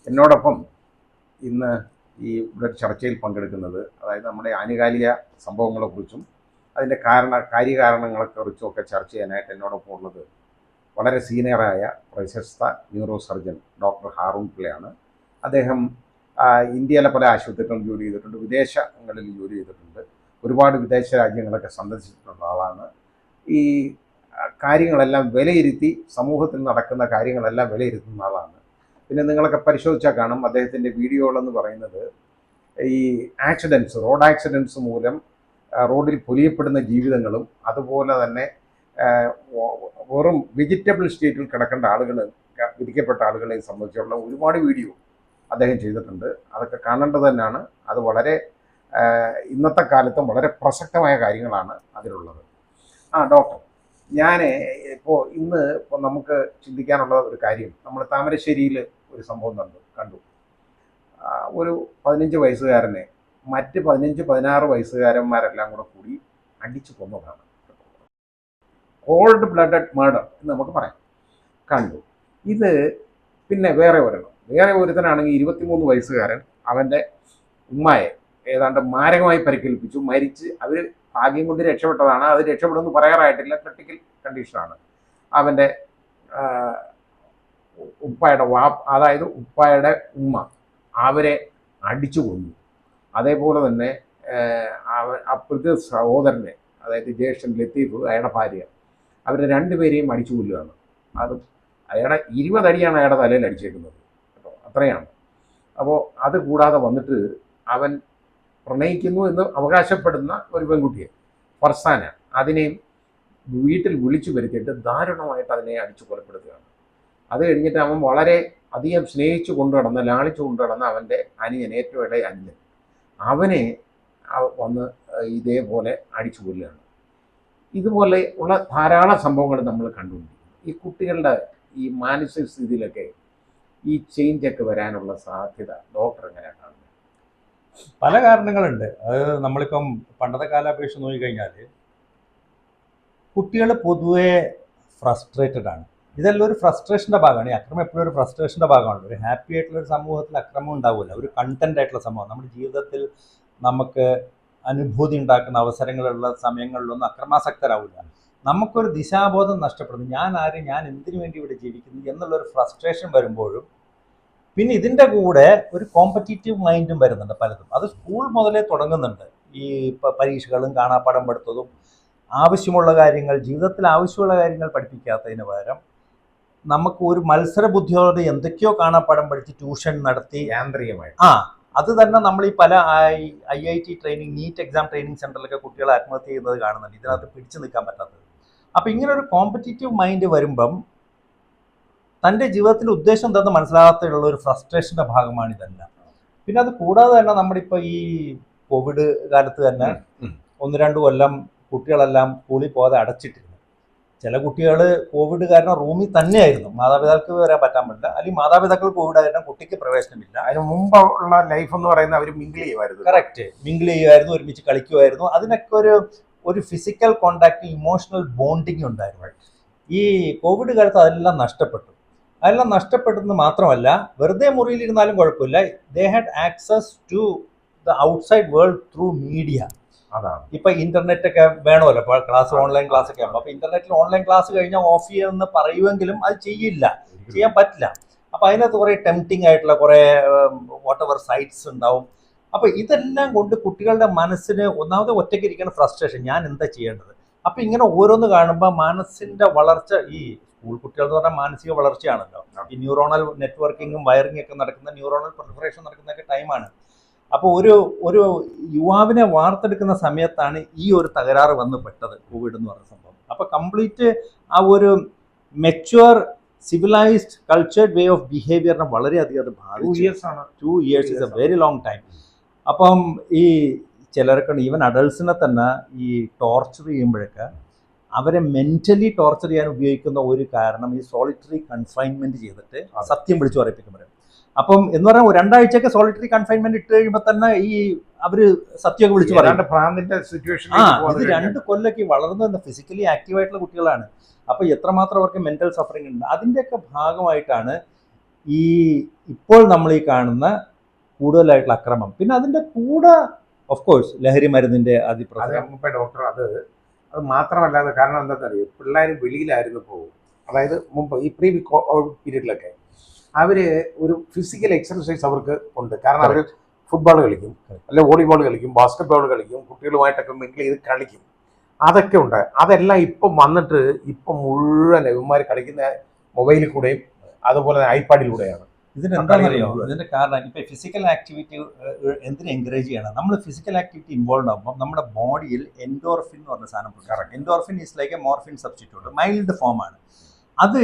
എന്നോടൊപ്പം ഇന്ന് ഇവിടെ ചർച്ചയിൽ പങ്കെടുക്കുന്നത്, അതായത് നമ്മുടെ ആനുകാലിക സംഭവങ്ങളെക്കുറിച്ചും അതിൻ്റെ കാര്യകാരണങ്ങളെക്കുറിച്ചും ഒക്കെ ചർച്ച ചെയ്യാനായിട്ട് എന്നോടൊപ്പം ഉള്ളത് വളരെ സീനിയറായ പ്രശസ്ത ന്യൂറോ സർജൻ ഡോക്ടർ ഹാറൂൺ പിള്ളയാണ്. അദ്ദേഹം ഇന്ത്യയിലെ പല ആശുപത്രികളിലും ജോലി ചെയ്തിട്ടുണ്ട്, വിദേശങ്ങളിൽ ജോലി ചെയ്തിട്ടുണ്ട്, ഒരുപാട് വിദേശ രാജ്യങ്ങളൊക്കെ സന്ദർശിച്ചിട്ടുള്ള ആളാണ്. ഈ കാര്യങ്ങളെല്ലാം വിലയിരുത്തി, സമൂഹത്തിൽ നടക്കുന്ന കാര്യങ്ങളെല്ലാം വിലയിരുത്തുന്ന ആളാണ്. പിന്നെ നിങ്ങളൊക്കെ പരിശോധിച്ചാൽ കാണും, അദ്ദേഹത്തിൻ്റെ വീഡിയോകളെന്ന് പറയുന്നത് ഈ റോഡ് ആക്സിഡൻസ് മൂലം റോഡിൽ പൊലിയപ്പെടുന്ന ജീവിതങ്ങളും, അതുപോലെ തന്നെ വെറും വെജിറ്റബിൾ സ്റ്റേറ്റിൽ കിടക്കേണ്ട ആളുകൾ, വിധിക്കപ്പെട്ട ആളുകളെ സംബന്ധിച്ചുള്ള ഒരുപാട് വീഡിയോ അദ്ദേഹം ചെയ്തിട്ടുണ്ട്. അതൊക്കെ കാണേണ്ടത് തന്നെയാണ്. അത് വളരെ ഇന്നത്തെ കാലത്തും വളരെ പ്രസക്തമായ കാര്യങ്ങളാണ് അതിലുള്ളത്. ഡോക്ടർ, ഞാൻ ഇപ്പോൾ നമുക്ക് ചിന്തിക്കാനുള്ള ഒരു കാര്യം, നമ്മൾ താമരശ്ശേരിയിൽ ഒരു സംഭവം കണ്ടു. ഒരു 15 വയസ്സുകാരനെ മറ്റ് 15-16 വയസ്സുകാരന്മാരെല്ലാം കൂടി അടിച്ചു കൊന്നതാണ്. കോൾഡ് ബ്ലഡഡ് മർഡർ എന്ന് നമുക്ക് പറയാം. കണ്ടു. ഇത് പിന്നെ വേറെ ഒരുത്തനാണെങ്കിൽ 23 വയസ്സുകാരൻ അവൻ്റെ ഉമ്മായെ ഏതാണ്ട് മാരകമായി പരിക്കേൽപ്പിച്ചു. മരിച്ച് അവർ ഭാഗ്യം കൊണ്ട് രക്ഷപ്പെട്ടതാണ്. അത് രക്ഷപ്പെടുമെന്ന് പറയാറായിട്ടില്ല, ക്രിട്ടിക്കൽ കണ്ടീഷനാണ്. അവൻ്റെ അതായത് ഉപ്പായുടെ ഉമ്മ അവരെ അടിച്ചു കൊന്നു. അതേപോലെ തന്നെ അപ്പുറത്തെ സഹോദരനെ, അതായത് ജ്യേഷ്ഠൻ ലത്തീഫ്, അയാളുടെ ഭാര്യ, അവരെ രണ്ടുപേരെയും അടിച്ചു കൊല്ലുകയാണ്. അത് അയാളുടെ 20 അടിയാണ് അയാളുടെ തലയിൽ അടിച്ചേക്കുന്നത് കേട്ടോ, അത്രയാണ്. അപ്പോൾ അത് കൂടാതെ വന്നിട്ട് അവൻ പ്രണയിക്കുന്നു എന്ന് അവകാശപ്പെടുന്ന ഒരു പെൺകുട്ടിയെ, ഫർസാന, അതിനെയും വീട്ടിൽ വിളിച്ചു വരുത്തിയിട്ട് ദാരുണമായിട്ട് അതിനെ അടിച്ചു കൊലപ്പെടുത്തുകയാണ്. അത് കഴിഞ്ഞിട്ട് അവൻ വളരെ അധികം ലാളിച്ചു കൊണ്ടുനടന്ന അവൻ്റെ അനിയൻ, ഏറ്റവും ഇളയ അനിയൻ, അവനെ വന്ന് ഇതേപോലെ അടിച്ചു കൊല്ലുകയാണ്. ഇതുപോലെ ഉള്ള ധാരാളം സംഭവങ്ങൾ നമ്മൾ കണ്ടുകൊണ്ടിരിക്കുന്നു. ഈ കുട്ടികളുടെ ഈ മാനസിക സ്ഥിതിയിലൊക്കെ ഈ ചേഞ്ചൊക്കെ വരാനുള്ള സാധ്യത ഡോക്ടർ എങ്ങനെയാണ് കാണുന്നത്? പല കാരണങ്ങളുണ്ട്. അത് നമ്മളിപ്പം പണ്ടത്തെ കാലാപേക്ഷ നോക്കിക്കഴിഞ്ഞാൽ കുട്ടികൾ പൊതുവെ ഫ്രസ്ട്രേറ്റഡ് ആണ്. ഇതെല്ലാം ഒരു ഫ്രസ്ട്രേഷൻ്റെ ഭാഗമാണ്. ഈ അക്രമം എപ്പോഴും ഒരു ഫ്രസ്ട്രേഷൻ്റെ ഭാഗമാണ്. ഒരു ഹാപ്പി ആയിട്ടുള്ള ഒരു സമൂഹത്തിൽ അക്രമം ഉണ്ടാവില്ല. ഒരു കണ്ടന്റ് ആയിട്ടുള്ള സമൂഹം, നമ്മുടെ ജീവിതത്തിൽ നമുക്ക് അനുഭൂതി ഉണ്ടാക്കുന്ന അവസരങ്ങളുള്ള സമയങ്ങളിലൊന്നും അക്രമാസക്തരാവില്ല. നമുക്കൊരു ദിശാബോധം നഷ്ടപ്പെടുന്നു. ഞാൻ ആര്, ഞാൻ എന്തിനു വേണ്ടി ഇവിടെ ജീവിക്കുന്നു എന്നുള്ളൊരു ഫ്രസ്ട്രേഷൻ വരുമ്പോഴും പിന്നെ ഇതിൻ്റെ കൂടെ ഒരു കോമ്പറ്റീറ്റീവ് മൈൻഡും വരുന്നുണ്ട് പലതും. അത് സ്കൂൾ മുതലേ തുടങ്ങുന്നുണ്ട്. ഈ പരീക്ഷകളും കാണാപ്പാഠം പഠിത്തതും ആവശ്യമുള്ള കാര്യങ്ങൾ, ജീവിതത്തിൽ ആവശ്യമുള്ള കാര്യങ്ങൾ പഠിപ്പിക്കാത്തതിന് പകരം നമുക്ക് ഒരു മത്സര ബുദ്ധിയോടെ എന്തൊക്കെയോ കാണാപ്പാഠം പഠിച്ച് ട്യൂഷൻ നടത്തി യാന്ത്രികമായി അത് തന്നെ നമ്മൾ ഈ പല IIT training, NEET exam training സെൻ്ററിലൊക്കെ കുട്ടികൾ ആത്മഹത്യ ചെയ്യുന്നത് കാണുന്നുണ്ട്. ഇതിനകത്ത് പിടിച്ചു നിൽക്കാൻ പറ്റാത്തത്. അപ്പം ഇങ്ങനെ ഒരു കോമ്പറ്റീറ്റീവ് മൈൻഡ് വരുമ്പം തൻ്റെ ജീവിതത്തിൻ്റെ ഉദ്ദേശം എന്താണെന്ന് മനസ്സിലാകാത്തുള്ള ഒരു ഫ്രസ്ട്രേഷൻ്റെ ഭാഗമാണ് ഇതെല്ലാം. പിന്നെ അത് കൂടാതെ തന്നെ നമ്മുടെ ഇപ്പോൾ ഈ കോവിഡ് കാലത്ത് തന്നെ 1-2 കൊല്ലം കുട്ടികളെല്ലാം സ്കൂളിൽ പോകാതെ അടച്ചിട്ടിരുന്നു. ചില കുട്ടികൾ കോവിഡ് കാരണം റൂമിൽ തന്നെയായിരുന്നു, മാതാപിതാക്കൾക്ക് വരാൻ പറ്റാൻ പറ്റില്ല, അല്ലെങ്കിൽ മാതാപിതാക്കൾ കോവിഡ് ആയിരുന്നു, കുട്ടിക്ക് പ്രവേശനമില്ല. അതിന് മുമ്പുള്ള ലൈഫ് എന്ന് പറയുന്നത് അവർ മിങ്കിൾ ചെയ്യുമായിരുന്നു. കറക്റ്റ്, മിങ്കിൾ ചെയ്യുമായിരുന്നു, ഒരുമിച്ച് കളിക്കുമായിരുന്നു. അതിനൊക്കെ ഒരു ഫിസിക്കൽ കോണ്ടാക്ട്, ഇമോഷണൽ ബോണ്ടിങ് ഉണ്ടായിരുന്നു. ഈ കോവിഡ് കാലത്ത് അതെല്ലാം നഷ്ടപ്പെട്ടെന്ന് മാത്രമല്ല, വെറുതെ മുറിയിലിരുന്നാലും കുഴപ്പമില്ല, they had access to the outside world through media. അതാണ് ഇപ്പൊ ഇന്റർനെറ്റ് ഒക്കെ വേണമല്ലോ. ഇപ്പൊ ഓൺലൈൻ ക്ലാസ് ഒക്കെ ആകുമ്പോൾ, അപ്പൊ ഇന്റർനെറ്റിൽ ഓൺലൈൻ ക്ലാസ് കഴിഞ്ഞാൽ ഓഫ് ചെയ്യുമെന്ന് പറയുമെങ്കിലും അത് ചെയ്യാൻ പറ്റില്ല. അപ്പൊ അതിനകത്ത് കുറെ ടെംപ്റ്റിംഗ് ആയിട്ടുള്ള കുറെ വാട്ടെവർ സൈറ്റ്സ് ഉണ്ടാവും. അപ്പൊ ഇതെല്ലാം കൊണ്ട് കുട്ടികളുടെ മനസ്സിന് ഒന്നാമത് ഒറ്റയ്ക്ക് ഇരിക്കുന്ന ഫ്രസ്ട്രേഷൻ, ഞാൻ എന്താ ചെയ്യേണ്ടത്. അപ്പൊ ഇങ്ങനെ ഓരോന്ന് കാണുമ്പോൾ മനസ്സിന്റെ വളർച്ച, ഈ സ്കൂൾ കുട്ടികൾ എന്ന് പറഞ്ഞാൽ മാനസിക വളർച്ചയാണല്ലോ, ഈ ന്യൂറോണൽ നെറ്റ്വർക്കിങ്ങും വയറിംഗ് ഒക്കെ നടക്കുന്ന, ന്യൂറോണൽ പ്രിഫറേഷൻ നടക്കുന്നൊക്കെ ടൈമാണ്. അപ്പോൾ ഒരു യുവാവിനെ വാർത്തെടുക്കുന്ന സമയത്താണ് ഈ ഒരു തകരാറ് വന്ന് പെട്ടത്, കോവിഡ് എന്ന് പറയുന്ന സംഭവം. അപ്പോൾ കംപ്ലീറ്റ് ആ ഒരു mature civilised cultured way of ബിഹേവിയറിനെ വളരെയധികം അത് ബാധിച്ചു. 2 years is a very long time. അപ്പം ഈ ചിലർക്ക്, ഈവൻ അഡൾട്ട്സിനെ തന്നെ ഈ ടോർച്ചർ ചെയ്യുമ്പോഴൊക്കെ അവരെ മെൻ്റലി ടോർച്ചർ ചെയ്യാൻ ഉപയോഗിക്കുന്ന ഒരു കാരണം ഈ സോളിറ്ററി കൺഫൈൻമെൻറ്റ് ചെയ്തിട്ട് സത്യം വിളിച്ചു പറയിപ്പിക്കുമ്പോഴേ. അപ്പം എന്ന് പറഞ്ഞാൽ 2 ആഴ്ചയൊക്കെ സോളിറ്ററി കൺഫൈൻമെന്റ് ഇട്ട് കഴിയുമ്പോൾ തന്നെ ഈ അവര് സത്യമൊക്കെ വിളിച്ചു പറയും. ഇത് 2 കൊല്ലൊക്കെ വളർന്നു വന്ന ഫിസിക്കലി ആക്റ്റീവ് ആയിട്ടുള്ള കുട്ടികളാണ്. അപ്പൊ എത്രമാത്രം അവർക്ക് മെന്റൽ സഫറിങ് ഉണ്ട്. അതിൻ്റെയൊക്കെ ഭാഗമായിട്ടാണ് ഈ ഇപ്പോൾ നമ്മൾ ഈ കാണുന്ന കൂടുതലായിട്ടുള്ള അക്രമം, പിന്നെ അതിന്റെ കൂടെ ഓഫ് കോഴ്സ് ലഹരി മരുന്നിന്റെ അത് അതിപ്രസരം. ഡോക്ടർ അത് മാത്രമല്ലാതെ കാരണം എന്താണെന്ന് അറിയോ, പിള്ളേർ വെളിയിലായിരുന്നു പോകും. അതായത് മുമ്പ് ഈ പ്രീ പീരീഡിലൊക്കെ അവര് ഒരു ഫിസിക്കൽ എക്സർസൈസ് അവർക്ക് ഉണ്ട്. കാരണം അവർ ഫുട്ബോൾ കളിക്കും, അല്ലെ വോളിബോൾ കളിക്കും, ബാസ്കറ്റ് കളിക്കും, കുട്ടികളുമായിട്ടൊക്കെ മിങ്കിൾ ചെയ്ത് കളിക്കും. അതൊക്കെ ഉണ്ട്. അതെല്ലാം ഇപ്പം വന്നിട്ട് ഇപ്പം മുഴുവൻ ഇവന്മാർ കളിക്കുന്ന മൊബൈലിൽ കൂടെയും അതുപോലെ ഐപാഡിലൂടെയാണ്. ഇതിനെന്താണെന്നറിയോ, ഇതിന്റെ കാരണം ഇപ്പൊ ഫിസിക്കൽ ആക്ടിവിറ്റി എന്തിനു എൻകറേജ് ചെയ്യണം? നമ്മൾ ഫിസിക്കൽ ആക്ടിവിറ്റി ഇൻവോൾവ് ആകുമ്പോൾ നമ്മുടെ ബോഡിയിൽ എൻഡോർഫിൻ എന്ന് പറഞ്ഞ സാധനം, endorphin is like A morphine substitute, mild form ആണ്. അത്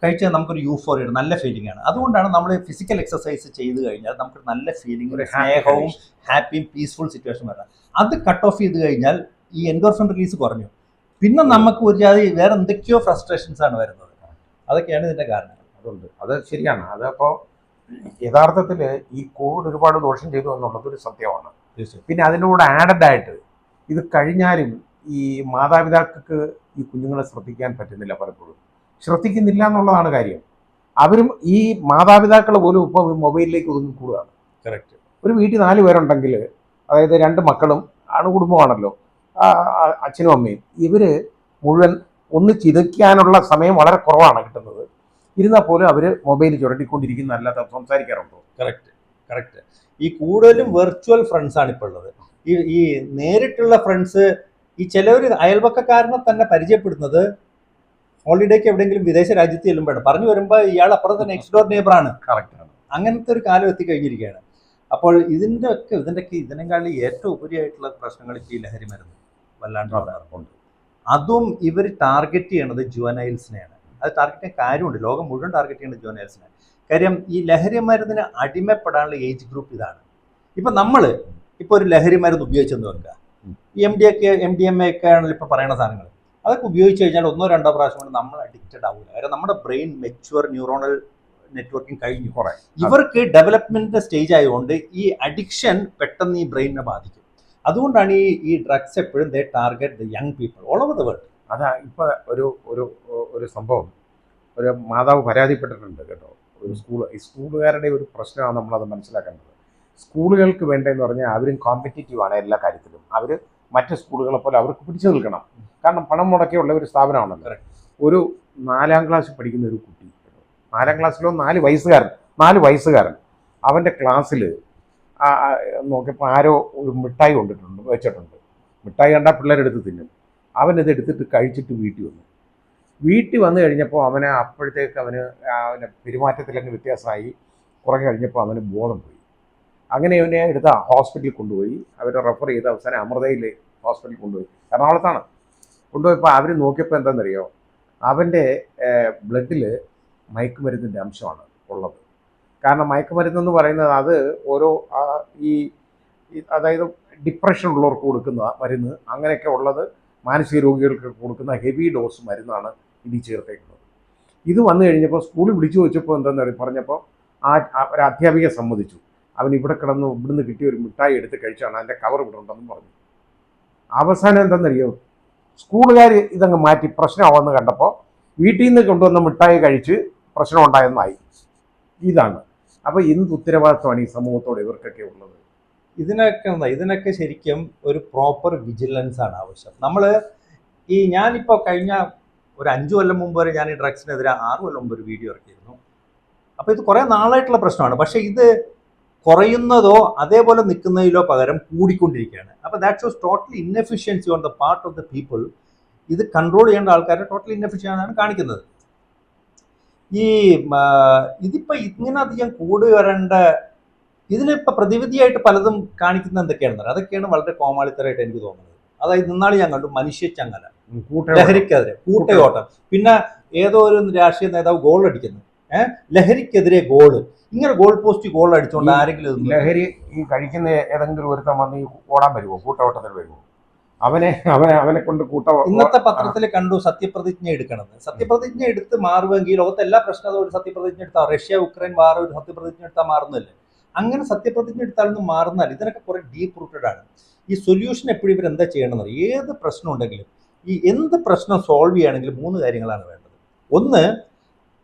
കഴിച്ചാൽ നമുക്കൊരു യൂഫോറിയ, നല്ല ഫീലിംഗ് ആണ്. അതുകൊണ്ടാണ് നമ്മൾ ഫിസിക്കൽ എക്സസൈസ് ചെയ്ത് കഴിഞ്ഞാൽ നമുക്ക് നല്ല ഫീലിംഗ്, സ്നേഹവും ഹാപ്പിയും പീസ്ഫുൾ സിറ്റുവേഷൻ വരാം. അത് കട്ട് ഓഫ് ചെയ്ത് കഴിഞ്ഞാൽ ഈ എൻഡോർഫിൻ റിലീസ് കുറഞ്ഞു, പിന്നെ നമുക്ക് ഒരു ജാതി വേറെ എന്തൊക്കെയോ ഫ്രസ്ട്രേഷൻസ് ആണ് വരുന്നത്. അതൊക്കെയാണ് ഇതിന്റെ കാരണം. അതുണ്ട്, അത് ശരിയാണ്. അതപ്പോൾ യഥാർത്ഥത്തിൽ ഈ കോവിഡ് ഒരുപാട് ദോഷം ചെയ്തു എന്നുള്ളത് ഒരു സത്യമാണ്. പിന്നെ അതിൻ്റെ കൂടെ ആഡഡ് ആയിട്ട് ഇത് കഴിഞ്ഞാലും ഈ മാതാപിതാക്കൾക്ക് ഈ കുഞ്ഞുങ്ങളെ ശ്രദ്ധിക്കാൻ പറ്റുന്നില്ല, പലപ്പോഴും ശ്രദ്ധിക്കുന്നില്ല എന്നുള്ളതാണ് കാര്യം. അവരും ഈ മാതാപിതാക്കൾ പോലും ഇപ്പോൾ മൊബൈലിലേക്ക് ഒതുങ്ങിക്കൂടുകയാണ്. കറക്റ്റ്. ഒരു വീട്ടിൽ 4 പേരുണ്ടെങ്കിൽ, അതായത് 2 മക്കളും അണുകുടുംബമാണല്ലോ, അച്ഛനും അമ്മയും, ഇവർ മുഴുവൻ ഒന്നിച്ചിരിക്കാനുള്ള സമയം വളരെ കുറവാണ് കിട്ടുന്നത്. ഇരുന്നാൽ പോലും അവർ മൊബൈൽ ചുരണ്ടിക്കൊണ്ടിരിക്കുന്ന, അല്ലാതെ സംസാരിക്കാറുണ്ടോ? കറക്റ്റ്. ഈ കൂടുതലും വെർച്വൽ ഫ്രണ്ട്സ് ആണ് ഇപ്പോൾ ഉള്ളത്. ഈ നേരിട്ടുള്ള ഫ്രണ്ട്സ്, ഈ ചിലവർ അയൽപക്കക്കാരനെ തന്നെ പരിചയപ്പെടുന്നത് ഹോളിഡേക്ക് എവിടെയെങ്കിലും വിദേശ രാജ്യത്ത് ചെല്ലുമ്പോഴാണ്. പറഞ്ഞു വരുമ്പോൾ ഇയാൾ അപ്പുറം തന്നെ നെക്സ്റ്റ് ഡോർ നെയ്ബറാണ്. കറക്റ്റാണ്. അങ്ങനത്തെ ഒരു കാലം എത്തിക്കഴിഞ്ഞിരിക്കുകയാണ്. അപ്പോൾ ഇതിനേക്കാൾ ഏറ്റവും ഉപരിയായിട്ടുള്ള പ്രശ്നങ്ങൾ ഈ ലഹരി മരുന്ന് വല്ലാണ്ട് ഉണ്ട്. അതും ഇവർ ടാർഗറ്റ് ചെയ്യണത് ജുവനൈൽസിനെയാണ്. അത് ടാർഗറ്റ് ചെയ്യാൻ കാര്യമുണ്ട്, ലോകം മുഴുവൻ ടാർഗറ്റ് ചെയ്യുന്നത് ജുവനൈൽസിനെ. കാര്യം ഈ ലഹരി മരുന്നിന് അടിമപ്പെടാനുള്ള ഏജ് ഗ്രൂപ്പ് ഇതാണ്. ഇപ്പം നമ്മൾ ഇപ്പോൾ ഒരു ലഹരി മരുന്ന് ഉപയോഗിച്ചെന്ന് വെക്കുക, ഈ MDMA ഒക്കെ ആണല്ലോ ഇപ്പോൾ പറയുന്ന സാധനങ്ങൾ. അതൊക്കെ ഉപയോഗിച്ച് കഴിഞ്ഞാൽ 1-2 പ്രാവശ്യം കൊണ്ട് നമ്മൾ അഡിക്റ്റഡ് ആവില്ല. കാരണം നമ്മുടെ ബ്രെയിൻ മെച്യൂർ ന്യൂറോണൽ നെറ്റ്വർക്കിംഗ് കഴിഞ്ഞു. ഇവർക്ക് ഡെവലപ്മെന്റ് സ്റ്റേജ് ആയതുകൊണ്ട് ഈ അഡിക്ഷൻ പെട്ടെന്ന് ഈ ബ്രെയിനിനെ ബാധിക്കും. അതുകൊണ്ടാണ് ഈ ഡ്രഗ്സ് എപ്പോഴും they target the young people all over the world. അതാ ഇപ്പൊ ഒരു സംഭവം, ഒരു മാതാവ് പരാതിപ്പെട്ടിട്ടുണ്ട് കേട്ടോ. ഒരു സ്കൂളുകാരുടെ ഒരു പ്രശ്നമാണ് നമ്മളത് മനസ്സിലാക്കേണ്ടത്. സ്കൂളുകൾക്ക് വേണ്ടതെന്ന് പറഞ്ഞാൽ അവരും കോമ്പറ്റീറ്റീവാണ് എല്ലാ കാര്യത്തിലും. അവർ മറ്റ് സ്കൂളുകളെ പോലെ അവർക്ക് പിടിച്ചു നിൽക്കണം. കാരണം പണം മുടക്കിയുള്ള ഒരു സ്ഥാപനമാണല്ലോ. ഒരു 4ാം ക്ലാസ്സിൽ പഠിക്കുന്ന ഒരു കുട്ടി, 4ാം ക്ലാസ്സിലോ 4 വയസ്സുകാരൻ അവൻ്റെ ക്ലാസ്സിൽ നോക്കിയപ്പോൾ ആരോ ഒരു മിഠായി വെച്ചിട്ടുണ്ട്. മിഠായി കണ്ടാൽ പിള്ളേരെടുത്ത് തിന്നും. അവനത് എടുത്തിട്ട് കഴിച്ചിട്ട് വീട്ടിൽ വന്നു കഴിഞ്ഞപ്പോൾ അപ്പോഴത്തേക്ക് അവന് പെരുമാറ്റത്തിലങ്ങ് വ്യത്യാസമായി. കുറേ കഴിഞ്ഞപ്പോൾ അവന് ബോധം പോയി. അങ്ങനെ അവനെ എടുത്ത ഹോസ്പിറ്റലിൽ കൊണ്ടുപോയി. അവരെ റെഫർ ചെയ്ത് അവസാനം അമൃതയിൽ ഹോസ്പിറ്റലിൽ കൊണ്ടുപോയി. എറണാകുളത്താണ് കൊണ്ടുപോയപ്പോൾ അവർ നോക്കിയപ്പോൾ എന്താണെന്നറിയോ, അവൻ്റെ ബ്ലഡിൽ മയക്കുമരുന്നിൻ്റെ അംശമാണ് ഉള്ളത്. കാരണം മയക്കുമരുന്നെന്ന് പറയുന്നത് അത് ഓരോ അതായത് ഡിപ്രഷൻ ഉള്ളവർക്ക് കൊടുക്കുന്ന മരുന്ന്, അങ്ങനെയൊക്കെ ഉള്ളത് മാനസിക രോഗികൾക്ക് കൊടുക്കുന്ന ഹെവി ഡോസ് മരുന്നാണ് ഇതിൽ ചേർത്തേക്കുന്നത്. ഇത് വന്നു കഴിഞ്ഞപ്പോൾ സ്കൂളിൽ വിളിച്ചു വെച്ചപ്പോൾ എന്താണെന്ന് പറഞ്ഞപ്പോൾ ഒരു അധ്യാപിക സമ്മതിച്ചു, അവൻ ഇവിടുന്ന് കിട്ടിയ ഒരു മിഠായി എടുത്ത് കഴിച്ചാണ്, അതിൻ്റെ കവർ വിടണ്ടെന്നും പറഞ്ഞു. അവസാനം എന്താണെന്നറിയോ, സ്കൂളുകാർ ഇതങ്ങ് മാറ്റി പ്രശ്നമാവെന്ന് കണ്ടപ്പോൾ വീട്ടിൽ നിന്ന് കൊണ്ടുവന്ന മിഠായി കഴിച്ച് പ്രശ്നം ഉണ്ടായെന്നായി. ഇതാണ് അപ്പോൾ എന്ത് ഉത്തരവാദിത്വമാണ് ഈ സമൂഹത്തോട് ഇവർക്കൊക്കെ ഉള്ളത്? ഇതിനൊക്കെ ശരിക്കും ഒരു പ്രോപ്പർ വിജിലൻസ് ആണ് ആവശ്യം. ഞാനിപ്പോൾ കഴിഞ്ഞ ഒരു 5 കൊല്ലം മുമ്പ് വരെ ഞാൻ ഈ ഡ്രഗ്സിനെതിരെ 6 കൊല്ലം മുമ്പ് ഒരു വീഡിയോ ഇറക്കിയിരുന്നു. അപ്പോൾ ഇത് കുറേ നാളായിട്ടുള്ള പ്രശ്നമാണ്. പക്ഷേ ഇത് കുറയുന്നതോ അതേപോലെ നിൽക്കുന്നതിലോ പകരം കൂടിക്കൊണ്ടിരിക്കുകയാണ്. അപ്പോൾ that shows totally inefficiency on the part of the people. ഇത് കൺട്രോൾ ചെയ്യേണ്ട ആൾക്കാരെ ടോട്ടലി ഇൻഎഫിഷ്യൻ്റാണ് കാണിക്കുന്നത്. ഇതിപ്പോൾ ഇങ്ങനെ അധികം കൂടി വരേണ്ട, ഇതിനിപ്പോൾ പ്രതിവിധിയായിട്ട് പലതും കാണിക്കുന്ന എന്തൊക്കെയാണെന്ന് അറിയാം. അതൊക്കെയാണ് വളരെ കോമാളിത്തരമായിട്ട് എനിക്ക് തോന്നുന്നത്. അതായത് ഇന്നാൾ ഞാൻ കണ്ടു മനുഷ്യച്ചങ്ങല, ലഹരിക്കെതിരെ കൂട്ടയോട്ടം, പിന്നെ ഏതോ ഒരു രാഷ്ട്രീയ നേതാവ് ഗോൾ അടിക്കുന്നു, ലഹരിക്കെതിരെ ഗോള്, ഇങ്ങനെ ഗോൾ പോസ്റ്റ് ഗോൾ അടിച്ചുകൊണ്ട് ആരെങ്കിലും ലഹരി ഈ കഴിക്കുന്ന ഏതെങ്കിലും ഒരുത്തം വന്ന് ഓടാൻ വരുമോ, കൂട്ടയോട്ടത്തിൽ വരുമോ? അവനെ കൊണ്ട് ഇന്നത്തെ പത്രത്തിൽ കണ്ടു സത്യപ്രതിജ്ഞ എടുക്കണമെന്ന്. സത്യപ്രതിജ്ഞ എടുത്ത് മാറുമെങ്കിൽ ലോകത്തെ എല്ലാ പ്രശ്നവും ഒരു സത്യപ്രതിജ്ഞ എടുത്താൽ, റഷ്യ ഉക്രൈൻ വാർ ഒരു സത്യപ്രതിജ്ഞ എടുത്താൽ മാറുന്നില്ലേ? അങ്ങനെ സത്യപ്രതിജ്ഞ എടുത്താലൊന്നും മാറുന്നാൽ ഇതിനൊക്കെ കുറെ ഡീപ്പ് റൂട്ടഡ് ആണ്. ഈ സൊല്യൂഷൻ എപ്പോഴും ഇവരെന്താ ചെയ്യണമെന്ന്, ഏത് പ്രശ്നം ഉണ്ടെങ്കിലും എന്ത് പ്രശ്നം സോൾവ് ചെയ്യുകയാണെങ്കിലും 3 കാര്യങ്ങളാണ് വേണ്ടത്. ഒന്ന്,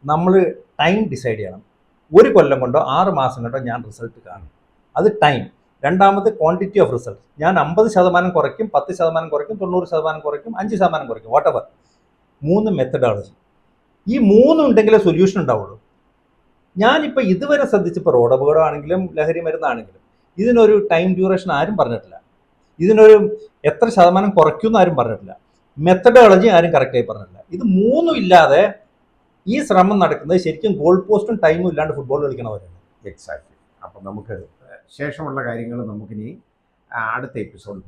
നമ്മൾ ടൈം ഡിസൈഡ് ചെയ്യണം. 1 കൊല്ലം കൊണ്ടോ 6 മാസം കൊണ്ടോ ഞാൻ റിസൾട്ട് കാണും. അത് ടൈം. രണ്ടാമത് ക്വാണ്ടിറ്റി ഓഫ് റിസൾട്ട്. ഞാൻ 50% കുറയ്ക്കും, 10% കുറയ്ക്കും, 90% കുറയ്ക്കും, 5% കുറയ്ക്കും, വാട്ടെവർ. 3 മെത്തഡോളജി. ഈ 3 ഉണ്ടെങ്കിലേ സൊല്യൂഷൻ ഉണ്ടാവുള്ളൂ. ഞാനിപ്പോൾ ഇതുവരെ ശ്രദ്ധിച്ചപ്പോൾ റോഡ് അപകടമാണെങ്കിലും ലഹരി മരുന്നാണെങ്കിലും ഇതിനൊരു ടൈം ഡ്യൂറേഷൻ ആരും പറഞ്ഞിട്ടില്ല. ഇതിനൊരു എത്ര ശതമാനം കുറയ്ക്കുമെന്ന് ആരും പറഞ്ഞിട്ടില്ല. മെത്തഡോളജി ആരും കറക്റ്റായി പറഞ്ഞിട്ടില്ല. ഇത് 3 ഇല്ലാതെ ഈ ശ്രമം നടക്കുന്നത് ശരിക്കും ഗോൾ പോസ്റ്റും ടൈമും ഇല്ലാണ്ട് ഫുട്ബോൾ കളിക്കണവരാണ്. എക്സാക്ട്ലി. അപ്പം നമുക്ക് ശേഷമുള്ള കാര്യങ്ങൾ നമുക്കിനി അടുത്ത എപ്പിസോഡിൽ